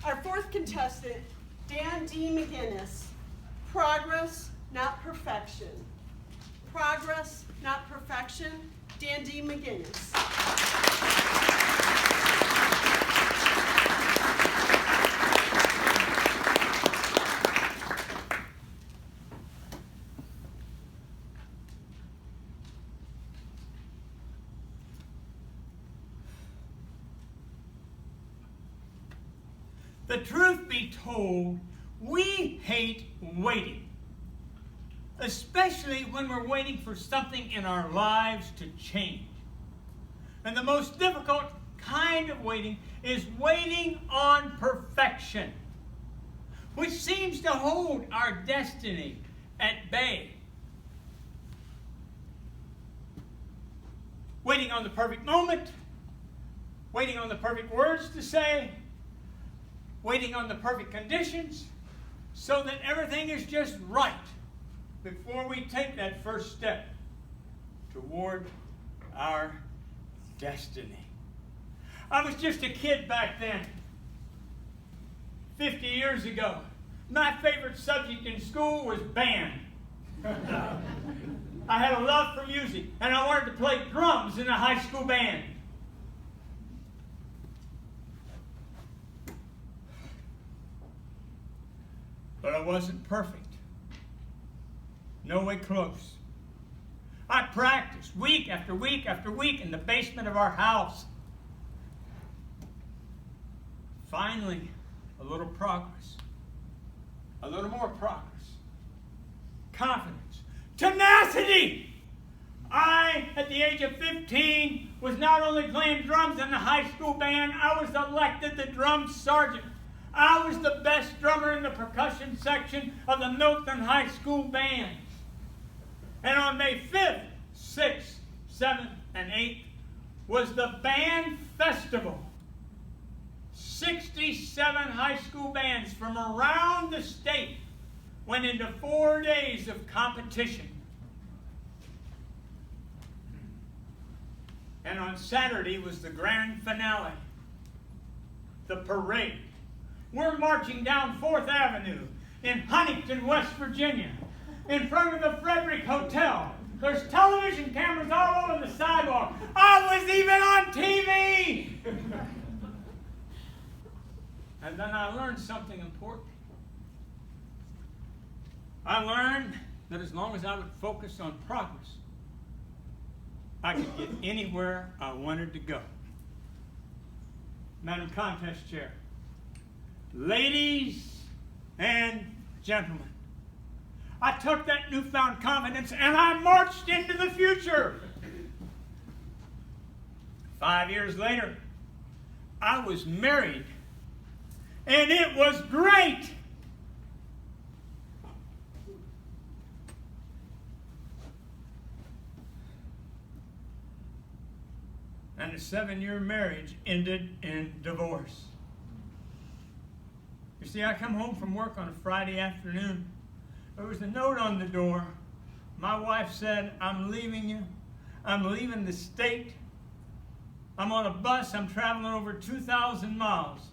Our fourth contestant, Dan D. McGinnis. Progress, not perfection. Progress, not perfection. Dan D. McGinnis. The truth be told, we hate waiting, especially when we're waiting for something in our lives to change. And the most difficult kind of waiting is waiting on perfection, which seems to hold our destiny at bay. Waiting on the perfect moment, waiting on the perfect words to say, waiting on the perfect conditions, so that everything is just right before we take that first step toward our destiny. I was just a kid back then, 50 years ago. My favorite subject in school was band. I had a love for music, and I wanted to play drums in a high school band. But I wasn't perfect. No way close. I practiced week after week after week in the basement of our house. Finally, a little progress. A little more progress. Confidence. Tenacity! I, at the age of 15, was not only playing drums in the high school band, I was elected the drum sergeant. I was the best drummer in the percussion section of the Milton High School band. And on May 5th, 6th, 7th, and 8th was the band festival. 67 high school bands from around the state went into 4 days of competition. And on Saturday was the grand finale, the parade. We're marching down 4th Avenue in Huntington, West Virginia, in front of the Frederick Hotel. There's television cameras all over the sidewalk. I was even on TV! And then I learned something important. I learned that as long as I would focus on progress, I could get anywhere I wanted to go. Madam Contest Chair, ladies and gentlemen, I took that newfound confidence and I marched into the future. 5 years later, I was married, and it was great. And the 7-year marriage ended in divorce. You see, I come home from work on a Friday afternoon. There was a note on the door. My wife said, "I'm leaving you. I'm leaving the state. I'm on a bus. I'm traveling over 2,000 miles.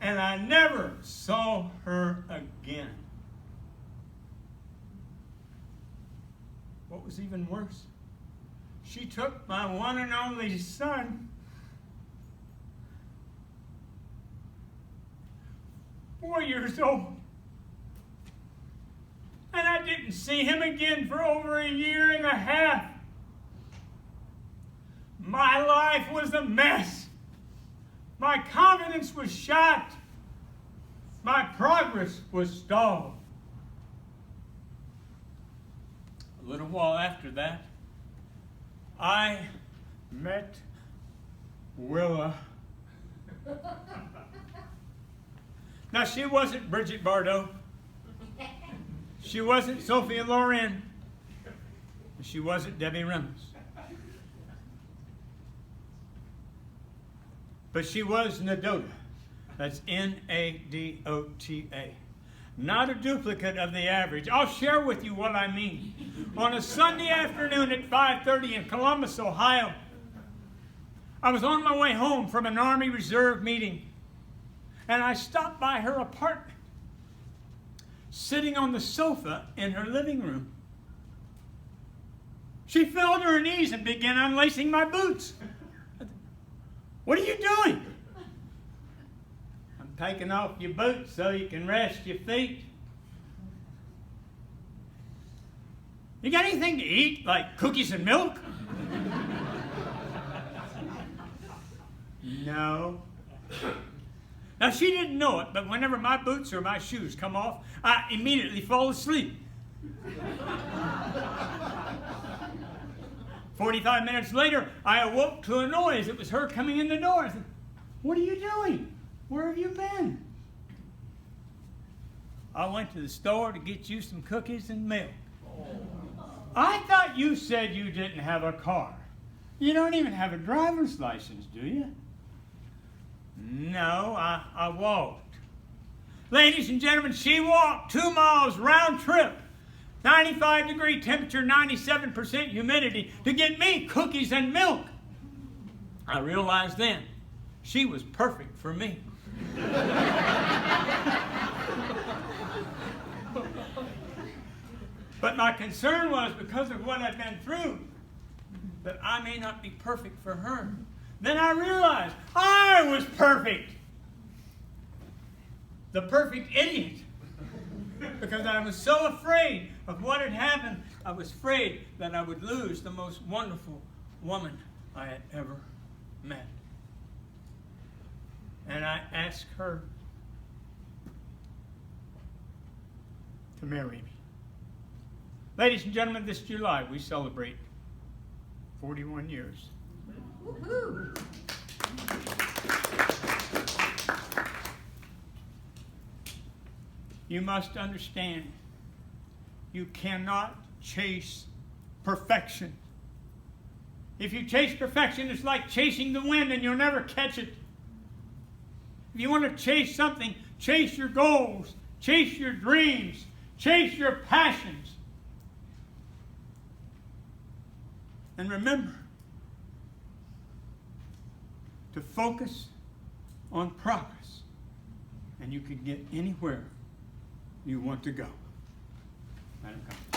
And I never saw her again." What was even worse, she took my one and only son, 4 years old, and I didn't see him again for over 1.5 years. My life was a mess. My confidence was shot. My progress was stalled. A little while after that, I met Willa. Now, she wasn't Bridget Bardot. She wasn't Sophia Loren. She wasn't Debbie Reynolds. But she was Nadota. That's N-A-D-O-T-A. Not a duplicate of the average. I'll share with you what I mean. On a Sunday afternoon at 5:30 in Columbus, Ohio, I was on my way home from an Army Reserve meeting. and I stopped by her apartment, sitting on the sofa in her living room. She fell to her knees and began unlacing my boots. What are you doing? I'm taking off your boots so you can rest your feet. You got anything to eat, like cookies and milk? No. Now, she didn't know it, but whenever my boots or my shoes come off, I immediately fall asleep. 45 minutes later, I awoke to a noise. It was her coming in the door. I said, "What are you doing? Where have you been?" "I went to the store to get you some cookies and milk." "I thought you said you didn't have a car. You don't even have a driver's license, do you?" "No, I walked." Ladies and gentlemen, she walked 2 miles round trip, 95-degree temperature, 97% humidity, to get me cookies and milk. I realized then she was perfect for me. But my concern was, because of what I'd been through, that I may not be perfect for her. Then I realized I was perfect. The perfect idiot. Because I was so afraid of what had happened. I was afraid that I would lose the most wonderful woman I had ever met. And I asked her to marry me. Ladies and gentlemen, this July we celebrate 41 years. Woo-hoo. You must understand, you cannot chase perfection. If you chase perfection, it's like chasing the wind and you'll never catch it. If you want to chase something, chase your goals, chase your dreams, chase your passions. And remember to focus on progress, and you can get anywhere you want to go. Madam Congressman.